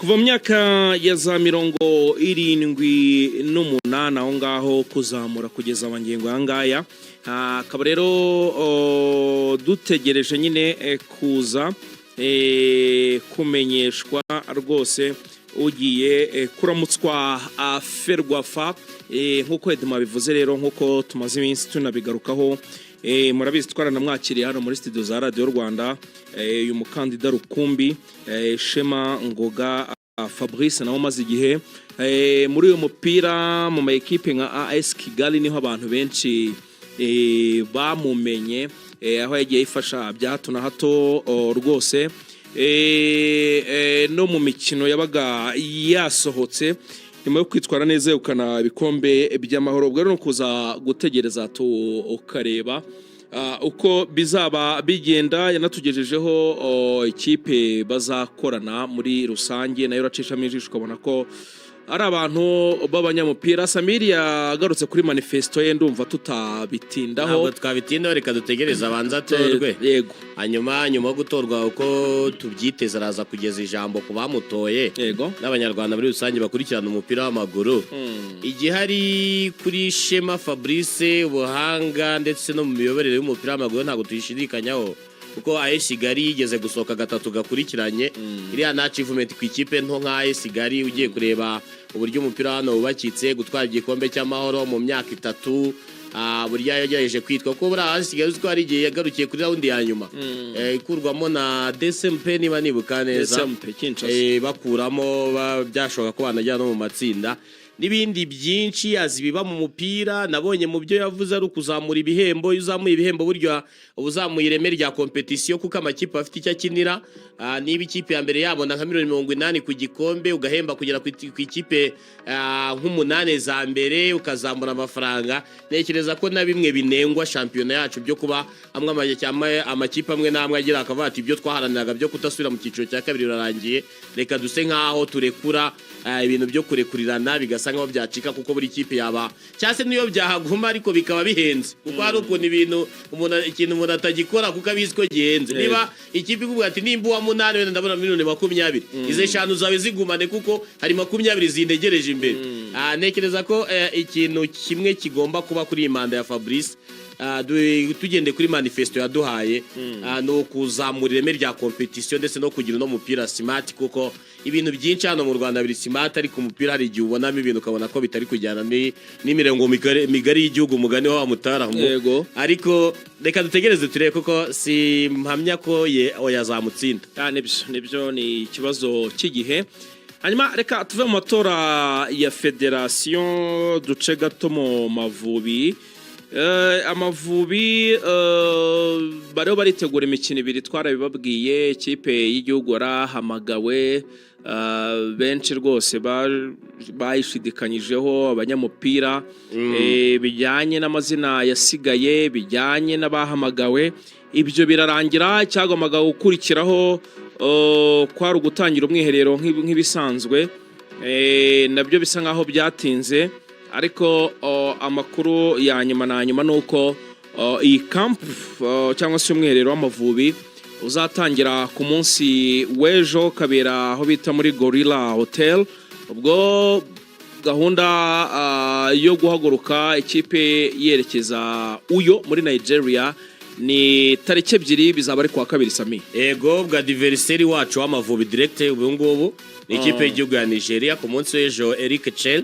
kuva mu myaka ya za 78 aho ngaho kuzamura kugeza abangengo yangaya akaba rero dutegereje nyine kuza kumenyeshwa rwose ugiye kuramutswa Ferwafa nkuko Edma bivuze rero nkuko tumaze iminsi tunabigarukaho murabizi twaranamwakiriye hano muri studio za Radio Rwanda uyu mukandida rukumbi Shema Ngoga Fabrice nawo maze igihe muri uyu mupira mu ma equipe nka AS Kigali niho abantu benshi bamumenye aho yagiye ifasha bya hato na hato rwose no mu mikino yabaga yasohotse nyuma yo kwitwara neza ukana ibikombe by'amahoro ubwo no kuza gutegereza ukareba uko bizaba bigenda yanatugejejeho ikipe bazakorana muri rusange nayo racishamo ijisho ukabona ko ari abantu b'abanyamupira. Samir yagarutse kuri manifesto ye ndumva tutabitindaho ntabwo twabitindaho reka dutegereza abanza torwe yego nyuma yo gutorwa uko tubyiteza araza kugeza ijambo ku bamutoye yego n'abanyarwanda muri rusange bakurikirana umupira w'amaguru igihari kuri Shema Fabrice ubuhanga ndetse no mu miyoborere y'umupira w'amaguru ntabwo tuyishidikanyaho kuko AS Kigali yigeze gusohoka gatatu gakurikiranye iriya na achievement ku ikipe nto nka AS Kigali ugiye kureba uburyo umupira hano ubakitse gutwara igikombe cy'amahoro mu myaka 3 burya yagerageje kwitwa ko buri AS Kigali twari igiye yagarukiye kuri round ya nyuma ikurwamo na DSMP niba nibuka neza bakuramo byashoboka ko banajya no mu matsinda n'ibindi byinshi azibiba mu mupira nabonye mu byo yavuze ari kuzamura ibihembo uzamuye ibihembo buryo ubuzamuye ireme rya competition kuko amakipe afite icyo akinira niba ikipe ya mbere yabona nka 80 ku gikombe ugahemba kugera ku ikipe nk'umunane za mbere ukazamura amafaranga nekereza ko na bimwe binengwa championnat yacu byo kuba amakipe amwe namwe agira akavati ibyo twaharaniraga byo kutasubira mu cyiciro cya kabiri birarangiye reka duse nkaho turekura ibintu byo kurekurirana bigasa nkaho byacika kuko buri kipe yaba cyase niyo byahaguma ariko bikaba bihenze kuko hari ukuntu ikintu umuntu atagikora kuko abizi ko gihenze niba ikipe ikuvuga ati nimba wa munani wenda ndabona 20 ize eshanu zawe zigumane kuko hari 20 zindegereje imbere nekereza ko ikintu kimwe kigomba kuba kuri imanda ya Fabrice tugende kuri manifesto yaduhaye no kuzamura ireme rya competition ndetse no kugira no mupira smart kuko ibintu byinshi hano mu Rwanda biri smart ariko umupira hari igihe ubonamo ibintu ukabona ko bitari kujyana n'imirengo migari y'igihugu umugani wa mutaramu ariko reka dutegereze turebe kuko si mpamya ko yazamutsinda nibyo ni ikibazo cy'igihe. Hanyuma reka tuve mu matora ya federation duce gato mu Mavubi Amavubi bariho baritegura imikino ibiri twarabibabwiye ikipe y'igihugu arahamagawe benshi rwose bayishidikanyijeho abanyamupira bijyanye n'amazina yasigaye bijyanye n'abahamagawe ibyo birarangira cyagombaga gukurikiraho kwari ugutangira umwiherero nk'ibisanzwe nabyo bisa nkaho byatinze ariko amakuru ya nyuma na nyuma nuko iyi camp cyangwa se umwiherero w'Amavubi uzatangira ku munsi w'ejo kabera aho bita muri Gorilla Hotel ubwo gahunda yo guhaguruka ikipe yerekeza uyo muri Nigeria ni tariki 2 bizaba ari kwa kabiri Sami ego bwa adversaire wacu w'Amavubi direct ubu ngubu ni ikipe y'igihugu ya Nigeria ku munsi w'ejo Eric Chel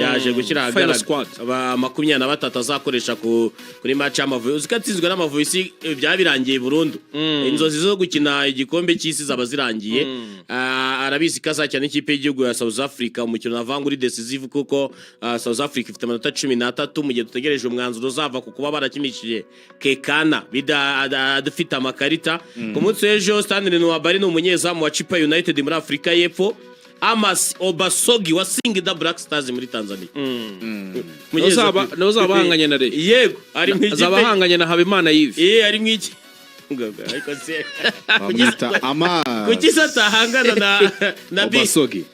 yaje gukira agaragara 23 azakoresha kuri match y'Amavubi uzikatizwe n'Amavubi byabirangiye burundu inzozi zo gukina igikombe cy'isi zaba zirangiye arabizi kazakina n'ikipe y'igihugu ya South Africa umukino navanga uri decisive kuko South Africa ifite amanota 13 mu gihe dutegereje umwanzuro uzava ku kuba barakinishije Kekana adafite amakarita ku munsi w'ejo Stanley Nwabari ni umunyezamu wa Chipa United muri Afrika y'Epfo Amas Obasogi wa Singida Black Stars muri Tanzania. Noza bahanganye na Rege. Yego, ari mu ikipe. Zabahanganye na Habimana Yves. Ari mu iki. Ariko se. Bamwita Amas. Kuki satahangana na Obasogi.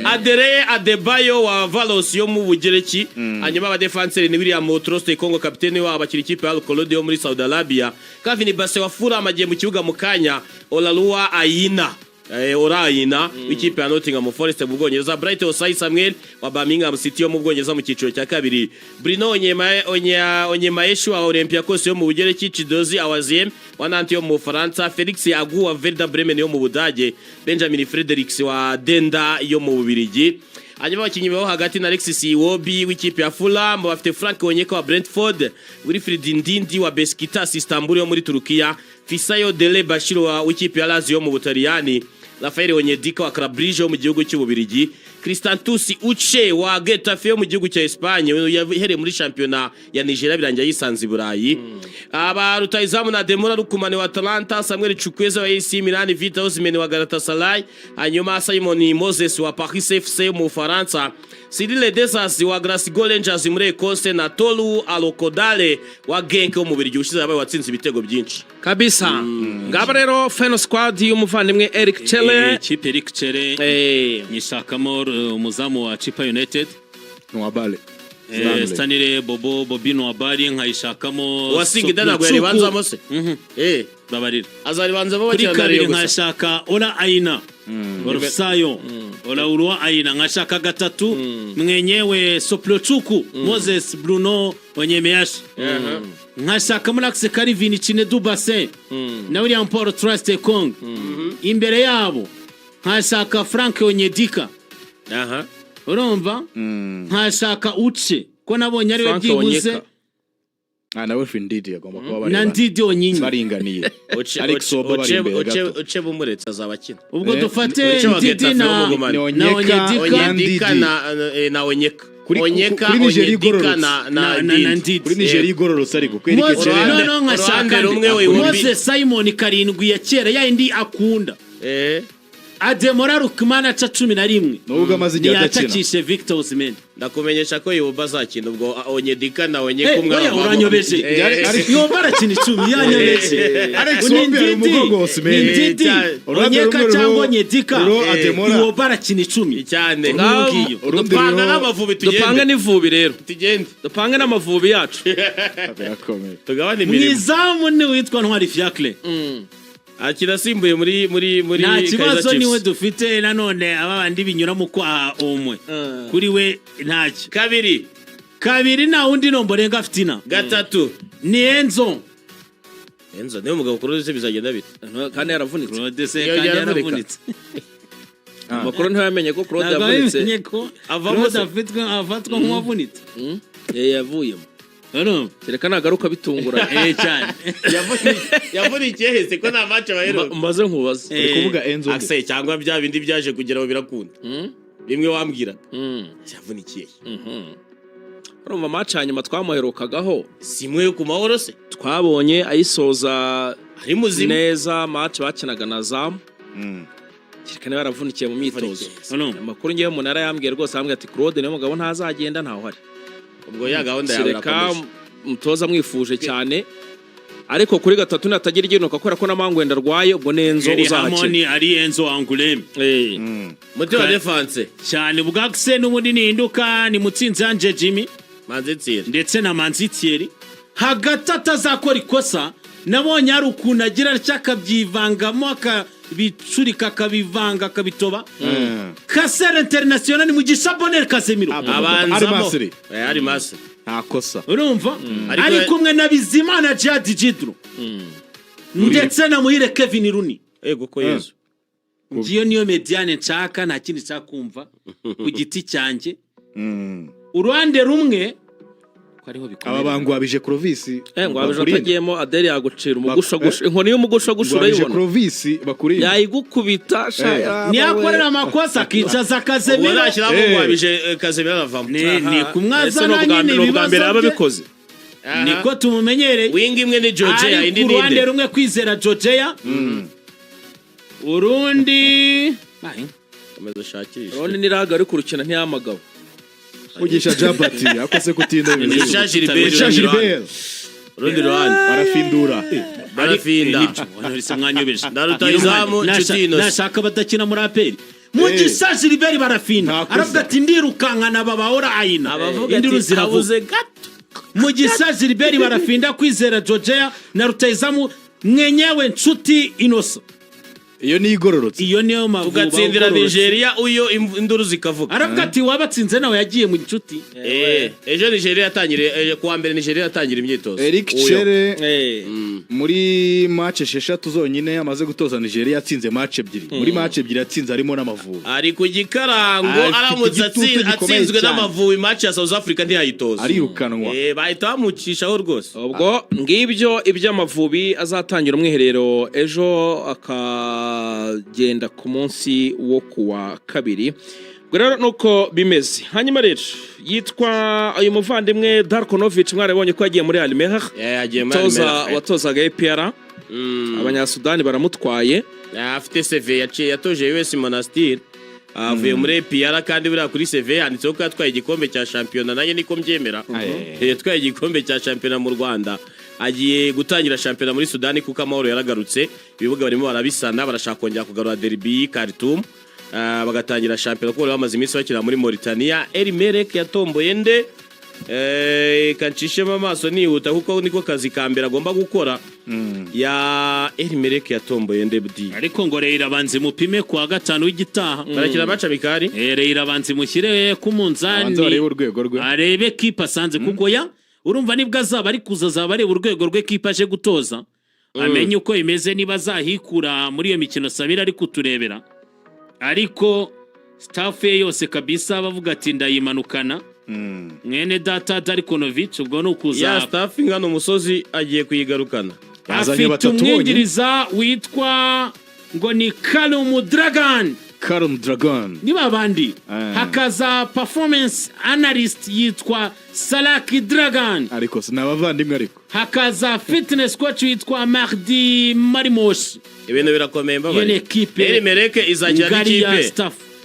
Adere Adebayo wa Valos yo mu Bugereki. Hanyuma aba defenseur ni William Troste Congo kapiteni wa abakiri ikipe ya Al-Kolodi yo muri Saudi Arabia. Kevin Basse wa Fulham agiye mu kibuga mu kanya. Olalua Ayina Orayina w'ikipe ya Nottingham Forest mu Bwongereza, Bright Osai Samuel wa Birmingham City yo mu Bwongereza mu cyiciro cya kabiri, Bruno Onyemaeshu wa Olympiacos yo mu Bugereki, Chidozi Awaziem wa Nantes yo mu Bufaransa, Felix Agu wa Werder Bremen yo mu Budage, Benjamin Fredericks wa Denda yo mu Bubiligi. Hanyuma abakinnyi baho hagati na Alexis Iwobi w'ikipe ya Fulham, bafite Frank Onyeka wa Brentford, Wilfried Ndindi wa Besiktas Istanbul yo muri Turukiya, Fisayo Dele Bashir wa w'ikipe ya Lazio yo mu Butaliyani, Rafael Onyedika wa Club Brugge yo mu gihugu cy'Ububirigi, Kristantus Uche wa Getafe yo mu gihugu cya Espagne yahereye muri championnat ya Nigeria birangiye yisanze i Burayi. Aba rutayizamu na Demora Lukumane wa Atalanta, Samuel Chukwueze wa AC Milan, Vitor Osimhen wa Galatasaray, hanyuma Simon Moses wa Paris FC mu Faransa, Cyril Desas wa Glasgow Rangers muri Ecosse, na Tolu Alokodale wa Genk yo mu Bubiligi ushize yabaye watsinze ibitego byinshi kabisa. Ngaba rero final squad y'umuvandimwe Eric Chelle, ikipe Eric Chelle nyishakamo umuzamu wa Chipa United Nwabale, Stanley Bobi Nwabali, nkayishakamo wasinga ntabwo yari banzamo se babarira azari banzamo kuri bakira kabiri, gusa nkashaka Ola Aina Orsayo Ola Urwa Aina, nkashaka gatatu mwenyewe Soplochuku Moses Bruno Onyemaeshi, nkashaka Mulax Karivini Chinedu Basse na William Paul Trust Kong. Imbere yabo nkashaka Frank Onyedika, urumva, nkashaka Uche ko nabonye ari we byibuze, na Wilfried Ndidi agomba kuba bari na Ndidi Onyinyi baringaniye. Alex Oba bari imbere gato. Uche bumuretse azabakina ubwo dufate Ndidi na Onyedika na Onyeka kuri Nigeria igororotse na Ndidi, kuri Nigeria igororotse ariko kwereke Chelle no nkashaka Moses Simon karindwi ya kera yindi akunda Ademora Lukman ca 11 nubwo amaze igihe adakina, yachakishe Victor Osimhen. ndakumenyesha ko Yoba azakina ubwo Onyedika na Onyeka umwe uranyobeje Yoba arakina 10 yanyobeje Alex Oba umugogo Osimhen Ndidi Onyeka cyangwa Onyedika Yoba arakina 10 cyane. Dupanga n'amavubi tugende, dupanga n'ivubi rero tugende dupanga n'amavubi yacu birakomeye. tugabane imirimo. Mwizamu ni witwa Ntwari Fiacre, akirasimbuye muri nta kibazo niwe dufite nanone abandi binyura mu kwa umwe kuri we ntacyo. Kabiri na undi nomborenga fitina. Gatatu ni Enzo niyo mugabo kurose bizagenda bite kandi yaravunitse. Claude se kandi yaravunitse. Amakuru ntiyamenye ko Claude yavunitse, avamo afatwa nk'uwavunitse yavuyemo. Kereka nagaruka bitungura cyane. Yavunikiye hese ko nta match baheruka. Mbaze nkubaze uri kuvuga Enzo Axel cyangwa bya bindi byaje kugeraho birakunda bimwe wambwira yavunikiye. Urumva match hanyuma twamuherukagaho simwe yo ku mahoro se twabonye ayisoza ari muzima neza, match bakinaga na Zam kereka niba yaravunikiye mu myitozo. Amakuru ngiye umuntu yarayambwiye rwose, ambwiye ati Claude niyo mugabo ntazagenda ntaho hari. ubwo ya gahunda yawe irakomeje, mutoza mwifuje cyane, ariko kuri gatatu natagira iginuka kubera ko namangwenda rwaye, ubwo Enzo uzahakina ari Enzo Anguleme muti wa defense cyane. Bwagse n'ubundi nihinduka ni Mutsinzi Anje Jimmy Manzitieri ndetse na Manzitieri. Hagati atazakora ikosa, nabonye ari ukuntu agira cyakabyivangamo akabicurika akabivanga akabitoba. Kasere International ni Mugisha Bonheur Casemiro abanzamo ari Masri nta kosa, urumva, ari kumwe na Bizimana Djihad Djidru ndetse na Muhire Kevin Rooney. Ko Yesu ngiyo niyo mediane nshaka, nta kindi cyakumva ku giti cyanjye. Uruhande rumwe kwariho bikomeye, aba bangwabije Clovis ngwabije atagiyemo Adele yagucira umugusha gusha, inkoni y'umugusha gusha urayibona Clovis bakuri yayigukubita niyakorera amakosa akicaza Casemiro. ubwo nashyiramo ngwabije Casemiro aravamo ni kumwaza nanyine ibibazo ababikoze niko tumumenyereye. wing imwe ni Georgia, indi ni uruhande rumwe Kwizera Georgia, urundi komeza shakisha Ronnie niraga ari kurukina ntiyamagabo Mugisha Jabati akoze kutinda ni Gilbert rundi ruhande barafinda wanarisa mwanyobeje Rutahizamu Chutino nashaka badakina muri aperi. Mugisha Gilbert barafinda aravuga ati ndirukankana babahora Aina indi ruziravuze gato. Mugisha Gilbert barafinda, Kwizera Georgia na Rutahizamu mwenyewe Nshuti Innocent. iyo ni igororotse iyo niyo Mavubi tugatsindira Nigeria uyo induru zikavuga aravuga ati wabatsinze nawe yagiye mu nshuti ejo Nigeria yatangire kuwa mbere Nigeria yatangira imyitozo Eric Chere muri match 6 zonyine amaze gutoza Nigeria yatsinze match 2 muri match 2 yatsinze harimo n'Amavubi ari ku gikarango aramutse atsinzwe n'Amavubi match ya South Africa ntiyayitoza arirukanwa bahita bamucishaho rwose ubwo ngibyo iby'Amavubi azatangira umwiherero ejo akagenda ku munsi wo kuwa kabiri. Rero nuko bimeze. Hanyuma rero yitwa uyu muvandimwe Darkonovic mwarabonye ko yagiye muri Al-Merrikh watozaga APR abanyasudani baramutwaye afite CV yatoje US Monastir avuye muri APR kandi buriya kuri CV yanditseho ko yatwaye igikombe cya shampiyona nanjye niko mbyemera yatwaye igikombe cya shampiyona mu Rwanda agiye gutangira shampiyona muri Sudani kuko amahoro yaragarutse ibibuga barimo barabisana barashaka kongera kugarura derby Khartoum bagatangira shampiyona kuko bamaze iminsi bakina muri Mauritania. Al-Merrikh yatomboye nde kanshishema amaso nihuta kuko niko kazi kambere agomba gukora ya Al-Merrikh yatomboye nde budi ariko ngo Reira banze mupime kwa gatanu w'igitaha barakira baca bikari Reira banze mushyire ku munzani arebe kipa sanze kuko ya urumva nibwo azaba ari kuzazaba areba urwego rwe kipa aje gutoza amenye uko imeze niba azahikura muri iyo mikino Sabira ari kuturebera ariko staff ye yose kabisa bavuga ati ndayimanukana mwene data Darkonovic ubwo no kuza ya staff ngano umusozi agiye kuyigarukana afite umwingiriza witwa ngo ni Kalum Dragon niba bandi hakaza performance analyst yitwa Salaki Dragon ariko sinabavandimwe ariko hakaza fitness coach yitwa Mardi Marimosh ibintu birakomeye mbabari Al-Merrikh izajya n'ikipe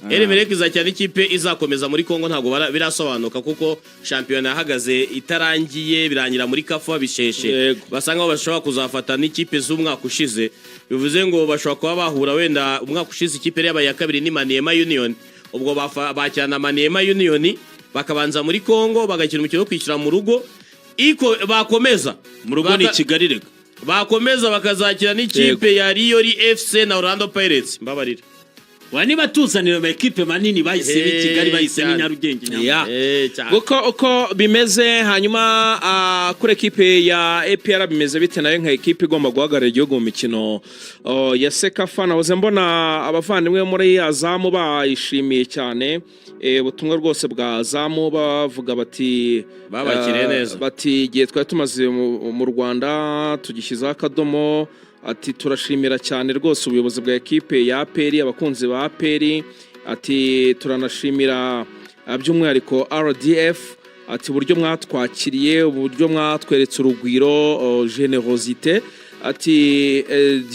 Al-Merrikh izajya n'ikipe izakomeza muri Kongo ntago birasobanuka kuko shampiyona yahagaze itarangiye birangira muri CAF bisheshe basanga bashobora kuzafata n'ikipe z'umwaka ushize bivuze ngo bashobora kuba bahura wenda umwaka ushize ikipe y'abaya kabiri ni Maniema Union ubwo bakirana Maniema Union bakabanza muri Kongo bagakina umukino wo kwishyura mu rugo iko bakomeza mu rugo ni Kigali rega bakomeza bakazakira n'ikipe ya Rio FC na Orlando Pirates mbabarira wani batuzanira ama equipe manini bahise Kigali bahise n'Inyarugenge uko bimeze hanyuma kuri equipe ya APR bimeze bite nayo nka equipe igomba guhagarara igihugu mu mikino ya Sekafa nahoze mbona abavandimwe muri Azamu bayishimiye cyane ubutumwa rwose bwa Azamu bavuga bati babakire neza bati igihe twari tumaze mu Rwanda tugishyizaho akadomo ati turashimira cyane rwose ubuyobozi bwa equipe ya APR abakunzi ba APR ati turanashimira by'umwihariko RDF ati uburyo mwatwakiriye uburyo mwatweretse urugwiro generosité ati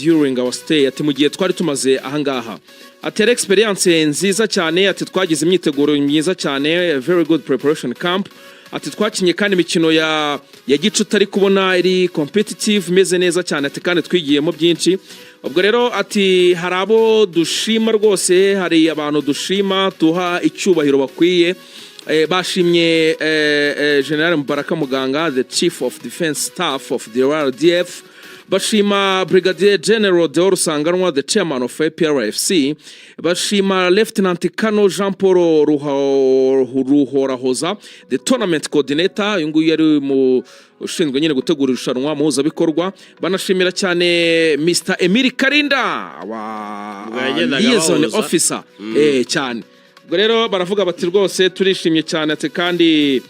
during our stay ati mu gihe twari tumaze ahangaha ati experience nziza cyane ati twagize imyiteguro myiza cyane very good preparation camp ati twakinye kandi imikino ya gicuti ari kubona iri competitive meze neza cyane ati kandi twigiyemo byinshi ubwo rero ati hari abo dushima rwose hari abantu dushima tuha icyubahiro bakwiye bashimye General Mubaraka Muganga the Chief of Defense Staff of the RDF bashima Brigadier General Deor Sanganwa the Chairman of APRFC bashima Lieutenant Kano Jean Paul Ruhorahoza the Tournament Coordinator uyu nguyu yari mu ushinzwe nyine gutegura irushanwa muhuza bikorwa banashimira cyane Mr Emile Karinda wa Liaison Officer cyane ubwo rero baravuga bati rwose turishimye cyane ati kandi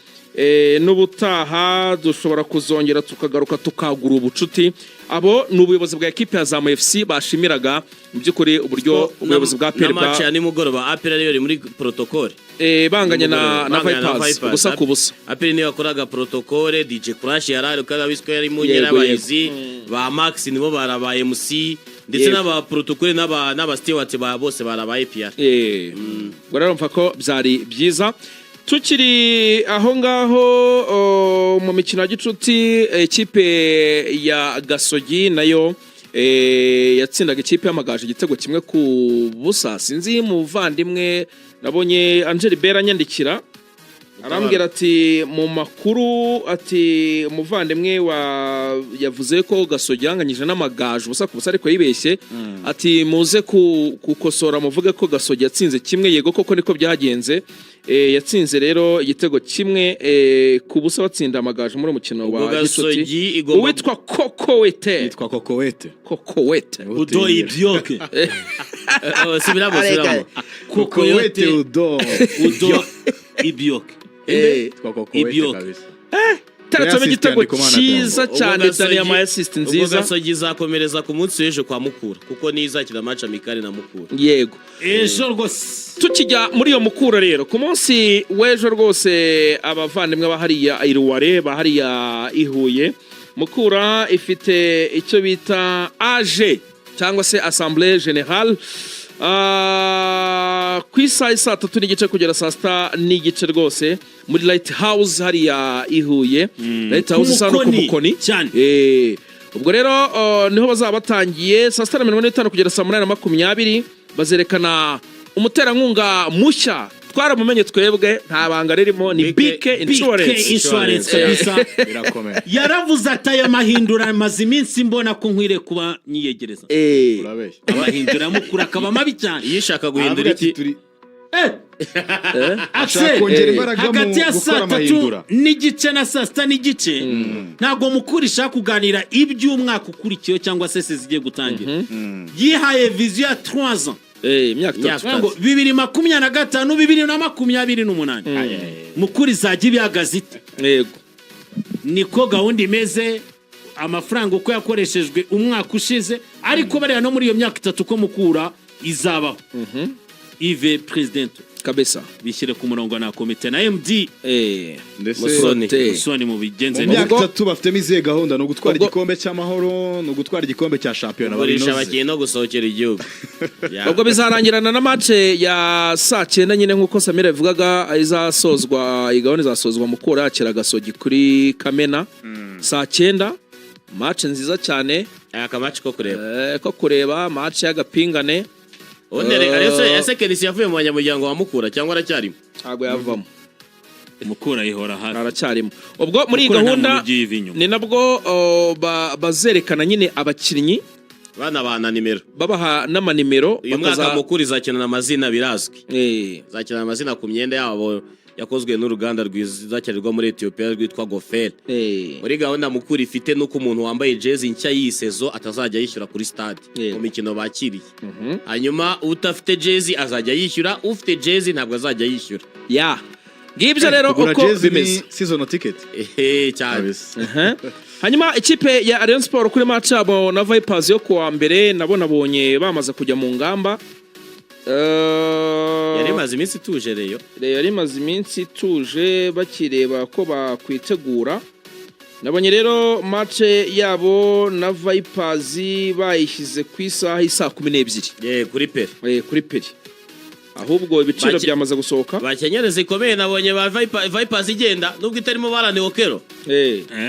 n'ubutaha dushobora kuzongera tukagaruka tukagura ubucuti abo n'ubuyobozi bwa equipe ya Zamu FC bashimiraga mu byukuri uburyo ubuyobozi bwa APR match ya nimugoroba APR yari muri protocol banganye na Vipers gusa kubusa APR niyo yakoraga protocol DJ Crash yarari kaga bisiko yari mu nyera abayizi ba Max nibo barabaye MC ndetse n'aba protocol n'aba steward ba bose barabaye APR ubwo rero mfa ko byari byiza tukiri aho ngaho mu mikino ya gicuti ekipe ya Gasogi nayo yatsindaga ikipe y'Amagaju igitego kimwe ku busa sinzi muvandimwe nabonye Angel Bera nyandikira arambwira ati mu makuru ati umuvandimwe yavuze ko Gasogi yanganyije n'amagaju ubusa ku busa ariko yibeshye ati muze kukosora muvuge ko Gasogi yatsinze kimwe yego koko niko byagenze yatsinze rero igitego kimwe ku busa batsinda amagaju muri umukino wa Gicuti uwitwa Kokowete Udo Ibyoke subiramo Kokowete Udo Ibyoke Ibyoke Taratsome igitego cyiza cyane Dani ya assist nziza Gasogi izakomereza ku munsi w'ejo kwa Mukura kuko nizakira match amikari na Mukura yego ejo rwose tukijya muri iyo Mukura rero ku munsi w'ejo rwose abavandimwe bahariya Iruware bahariya Ihuye Mukura ifite icyo bita AG cyangwa se Assemblée Générale ku isaha saa 3 n'igice kugera saa 6 n'igice rwose muri Lighthouse hariya Ihuye Lighthouse isa no ku Mukoni ubwo rero niho bazaba batangiye saa 6:45 kugera saa 8:20 bazerekana umuterankunga mushya twaramumenye twebwe nta banga ririmo ni BK Insurance kabisa yaravuze ati aya mahindura amaze iminsi mbona ko nkwire kuba nyiyegereza amahindura Mukura akaba mabi cyane yishaka guhindura iki kongera imbaraga hagati ya mu saa gukora amahindura 3 n'igice na saa 6 n'igice ntabwo Mukura ishaka kuganira iby'umwaka ukurikiyeho cyangwa se zigiye gutangira yihaye vision ya 3 ans imyaka 3 ngo 2025 2028 Mukura izajya ibihagaze ite yego niko gahunda imeze amafaranga uko yakoreshejwe umwaka ushize ariko bariya no muri iyo myaka 3 ko Mukura izabaho Ive president kabisa bishyire ku murongo na komite na MD Musoni mu bigenze neza myaka 3 bafitemo izihe gahunda no gutwara igikombe cy'amahoro no gutwara igikombe cya champion barisha abakiye no gusohokera igihugu ubwo bizarangirana na match ya saa 9 nyine nkuko Samira yavugaga izasozwa igahunda izasozwa Mukura yakira Gasogi kuri Kamena saa 9 match nziza cyane aka match ko kureba match y'agapingane ese Kenisi yavuye mu banyamuryango wa Mukura cyangwa aracyarimo ntago yavamo Mukura ihora hafi aracyarimo ubwo muri gahunda ni nabwo bazerekana nyine abakinnyi bana nimero babaha n'amanimero uyu mwaka Mukura izakina amazina birazwi izakina amazina ku myenda yabo yakozwe n'uruganda rwizakirirwa muri Ethiopia rwitwa Gofel muri gahunda Mukura ifite nuko umuntu wambaye jezi nshya yisezo atazajya yishyura kuri stade mu mikino bakiriye hanyuma utafite jezi azajya yishyura ufite jezi ntabwo azajya yishyura ngibyo rero uko bimeze season ticket cyane hanyuma ikipe ya Rayon Sport kuri match yabo na Vipers yo kuwa mbere nabonye bamaze kujya mu ngamba yari maze iminsi ituje reyo yari maze iminsi ituje bakireba ko bakwitegura nabonye rero match yabo na Vipers bayishyize ku isaha 12 kuri peri ahubwo ibiciro byamaze gusohoka bakenyereza ikomeye nabonye ba Vipers igenda nubwo itarimo barane okero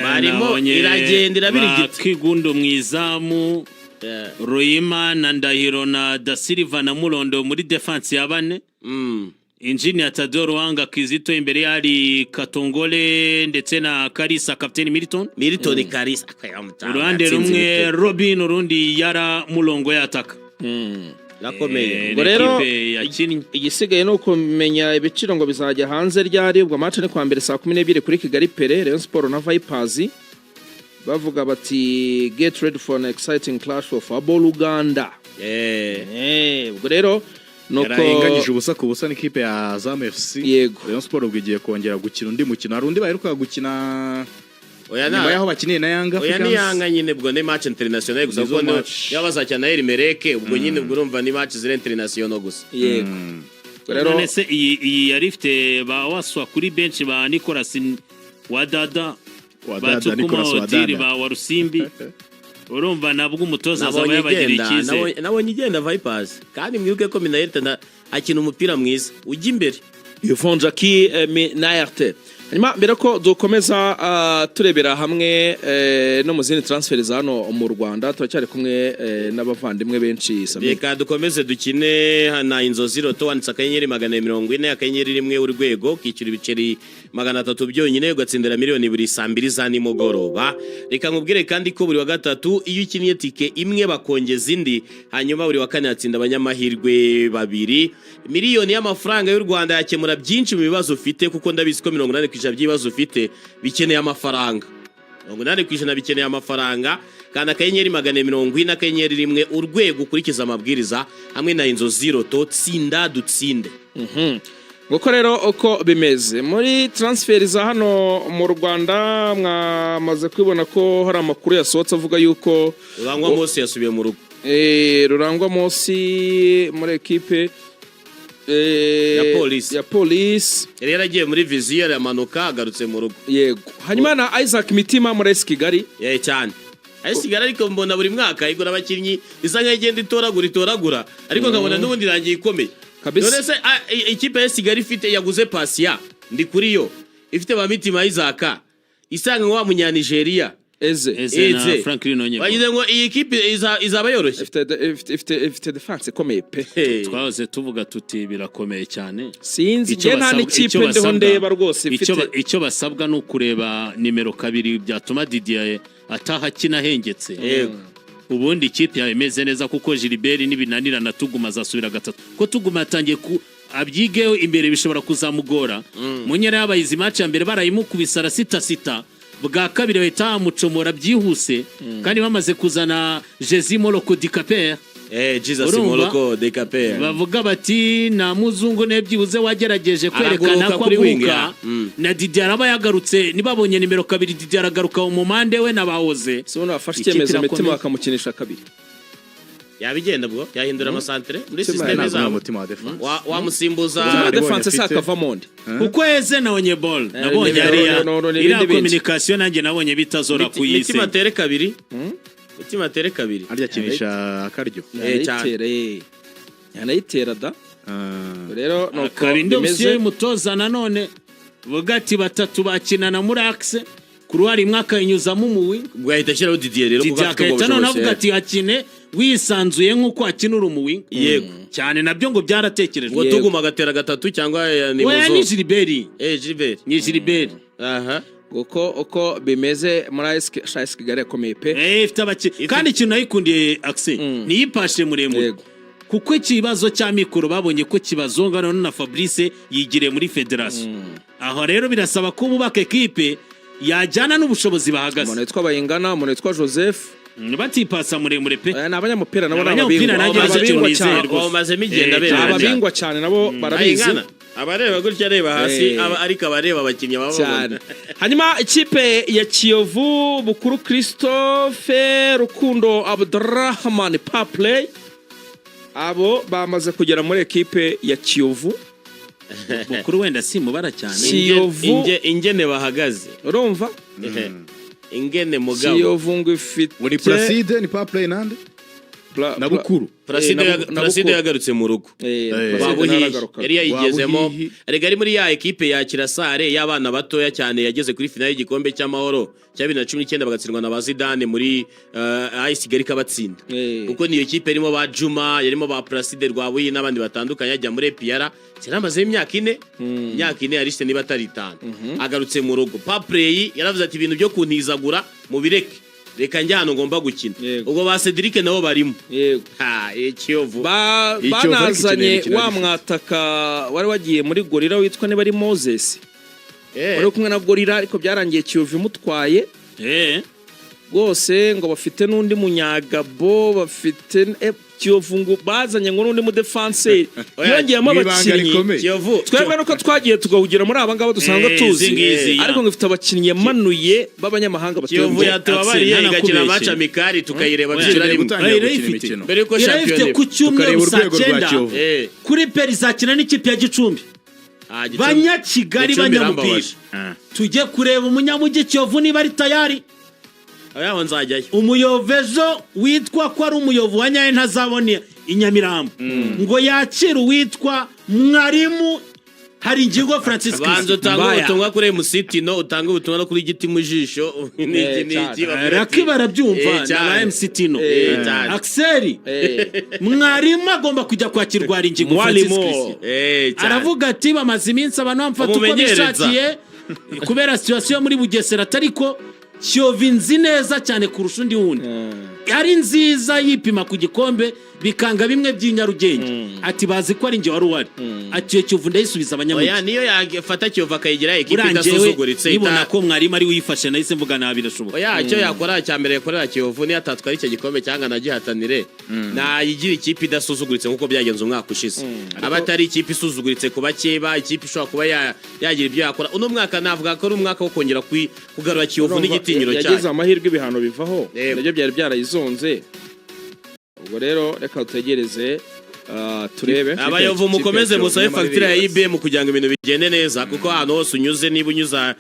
barimo iragenda irabirigita Kigundo mwizamu Royima na Ndahiro na Da Silva na Murondo muri defense ya bane Engineer Tador Wanga Kizito imbere yari Katongole ndetse na Karisa Captain Milton Karisa uruhande rumwe Robin urundi yara Mulongo yataka nakomeye rero igisigaye no kumenya ibiciro ngo bizajya hanze ryari ubwo match ni kwa mbere saa 12 kuri Kigali Pere Rayon Sport na Vipers bavuga bati get ready for an exciting clash of football Uganda ubwo rero nuko inganyije ubusa ku busa n'ikipe ya Azam FC yego Rayon Sport ubwigiye kongera gukina undi mukino harundi baheruka gukina nyuma yaho bakiniye na Yanga ni Yanga nyine bwo ne match international gusa ko yabazakina na Elimereke ubwo nyine ubwo urumva ni match zire international gusa yego rero nese iyi yari ifite ba waswa kuri bench ba Nicolas Wadada Nicolas Wadada ba Warusimbi urumva nabwo umutoza azaba yabagira ikize nabonye igenda Vipers kandi mwibuke ko Minayerte akina umupira mwiza ujya imbere Yvonne Jackie Minayerte hanyuma mbere ko dukomeza turebera hamwe no mu zindi transfer za hano mu Rwanda turacyari kumwe n'abavandimwe benshi reka dukomeze dukine na inzozi roto wanditse akanyenyeri 140 akanyenyeri rimwe urwego kicira ibiceri 300 byonyine ugatsindira miliyoni 2 za nimugoroba. Reka nkubwire kandi ko buri wa gatatu iyo ukiniye tike imwe bakongeza indi, hanyuma buri wa kane atsinda abanyamahirwe 2 miliyoni y'amafaranga y'u Rwanda. Yakemura byinshi mu bibazo ufite, kuko ndabizi ko 80% by'ibibazo ufite bikeneye amafaranga. 80% bikeneye amafaranga. Kandi akanyenyeri 140 akanyenyeri rimwe urwego ukurikiza amabwiriza hamwe na inzozi roto tsinda dutsinde. Nguko rero uko bimeze muri transfer za hano mu Rwanda, mwamaze kwibona ko hari amakuru yasohotse avuga yuko Rurangwa Mose yasubiye mu rugo. Rurangwa Mose muri equipe ya police yari yaragiye muri viziyo yamanuka agarutse mu rugo. Yego, hanyuma na Isaac Mitima muri AS Kigali cyane. AS Kigali ariko mbona buri mwaka igura abakinnyi isa nkaho igenda itoragura ariko nkabona n'ubundi rangiye ikomeye kabisa. None se ikipe ya AS Kigali ifite yaguze Pasia ndi kuri yo, ifite ba Mitima Isaac isanga wa munya Nigeria Eze na Franklin Onyema. Bagize ngo iyi kipe izaba yoroshye. Ifite defense komeye pe. Twahoze tuvuga tuti birakomeye cyane. Sinzi je nta n'ikipe ndeho ndeba rwose ifite. Icyo basabwa no kureba nimero 2 byatuma Didier ataha kina hengetse. Yego. Ubundi ikipe yameze neza kuko Gilbert nibinanira na Tuguma zasubira gatatu. Ko Tuguma atangiye ku abyigeho imbere bishobora kuzamugora. Munyera yabayizi match ya mbere barayimukubisara 6-6. Bwa kabiri bahita mucomora byihuse kandi bamaze kuzana Jezi Moloko Dikaper. Jesus Moloko Dikaper. Bavuga bati na muzungu nebyibuze wagerageje kwerekana ko aguruka na Didier aba yagarutse, nibabonye nimero 2 Didier aragaruka mu mande we nabahoze. So nafashe icyemezo Mitima bakamukinisha 2. Yabigenda bwo yahindura amasantre muri systeme zabo. Wa musimbuza defense sakava monde. Kuko Eze na Onyebol nabonye ari communication nanjye nabonye bitazora kuyise. Mitima tere 2. Mitima tere 2. Arya kinisha akaryo. Yanayitera da. Rero no kabinde bimeze mutoza nanone bugati batatu bakinana muri axe kuruhari mwaka inyuzamo umuwi gwahita shiraho Didier rero kuko afite none avuga ati akine wisanzuye nkuko akinura umuwi. Yego cyane nabyo ngo byaratekerejwe ngo Tuguma gatera 3 cyangwa ni muzo. Ni Gilbert. Gilbert. Ni Gilbert. Uko bimeze muri AS Kigali yakomeye pe. Ifite abaki kandi ikintu nayikundiye Axe niyipashe muremure. Kuko ikibazo cya mikoro babonye ko kibazonga none na Fabrice yigire muri federation. Aho rero birasaba ko bubaka equipe yajyana n'ubushobozi bahagaze. Umuntu witwa Bayingana, umuntu witwa Joseph batipasa muremure pe. N'abanyamupira nabo n'ababingwa cyane. Bamaze migenda bera. Ababingwa cyane nabo barabizi. Abareba gutya areba hasi ariko abareba abakinnyi babona. Hanyuma ikipe ya Kiyovu Bukuru Christophe Rukundo Abdurrahman Papley abo bamaze kugera muri ekipe ya Kiyovu. Bukuru wenda simubara cyane. Kiyovu ingene bahagaze urumva ingene mugabo Kiyovu ngo ifite muri Placide ni Papley nande na Bukuru. Placide yagarutse mu rugo. Yari yayigezemo arega ari muri ya ekipe ya Kirasare y'abana batoya cyane yageze kuri finale y'igikombe cy'amahoro cya 2019 bagatsindwa na Bazidane muri AS Kigali kabatsinda. Kuko niyo ekipe irimo ba Juma yarimo ba Placide Rwabuye n'abandi batandukanye ajya muri PR kiramaze imyaka 4 yarishite niba atari 5 agarutse mu rugo. Papley yaravuze ati ibintu byo kuntizagura mu bireke reka njyano ngomba gukina. Ubwo ba Cedric nabo barimo. Yego. Kiyovu banazanye wa mwataka wari wagiye muri Gorilla witwa niba ari Moses. Wari kumwe na Gorilla ariko byarangiye Kiyovu mutwaye. Rwose ngo bafite n'undi munyagabo bafite Kiyovu ngo bazanye ngo n'undi mu defense yongeyemo abakinnyi. Twebwe nuko twagiye tugahugira muri aba ngabo dusanga tuzi ariko ngo ifite abakinnyi yamanuye b'abanyamahanga batuye. Kiyovu yatubabariye igakina match amikari tukayireba byirari mbere yuko champion ku cyumweru saa 9 kuri Perizakina n'ikipe ya Gicumbi. Banyakigali banyamupira tujye kureba umunyamugi Kiyovu niba ari tayari. Ayaho nzajyayo. Umuyovezo witwa ko ari umuyovu wa nyaye ntazabone Inyamirambo ngo yakira witwa Mwarimu hari ingingo Francis banza Christi utanga Mbaya. ubutumwa kuri MC no utanga ubutumwa no kuri giti mu jisho niki Raki barabyumva na MC Tino Axel mwarimu agomba kujya kwakirwa hari ingingo Francis Christi aravuga ati bamaze iminsi abantu bamfata uko bishakiye kubera situation muri Bugesera atariko Kiyovu nzi neza cyane kurusha undi wundi ari nziza yipima ku gikombe bikanga bimwe by'inyarugenge ati bazi ko ari nge wari uhari ati Kiyovu ndayisubiza abanyamujyi oya niyo yafata Kiyovu akayigira ekipe idasuzuguritse nibona ko mwarimu ari uyifashe nahise mvuga nabi birashoboka oya icyo yakora cya mbere yakorera Kiyovu niyo atatwara icyo gikombe cyangwa nagihatanire nayigira ikipe idasuzuguritse nkuko byagenze umwaka ushize aba atari ikipe isuzuguritse ku bakeba ikipe ishobora kuba yagira ibyo yakora uno mwaka navuga ko ari umwaka wo kongera kugarura Kiyovu n'igitinyiro cyane yagize amahirwe ibihano bivaho nabyo byari byarayizonze ubwo rero reka utegereze turebe abayovu mukomeze musabe fagitire ya IBM kugira ngo ibintu bigende neza kuko ahantu hose unyuze niba unyuza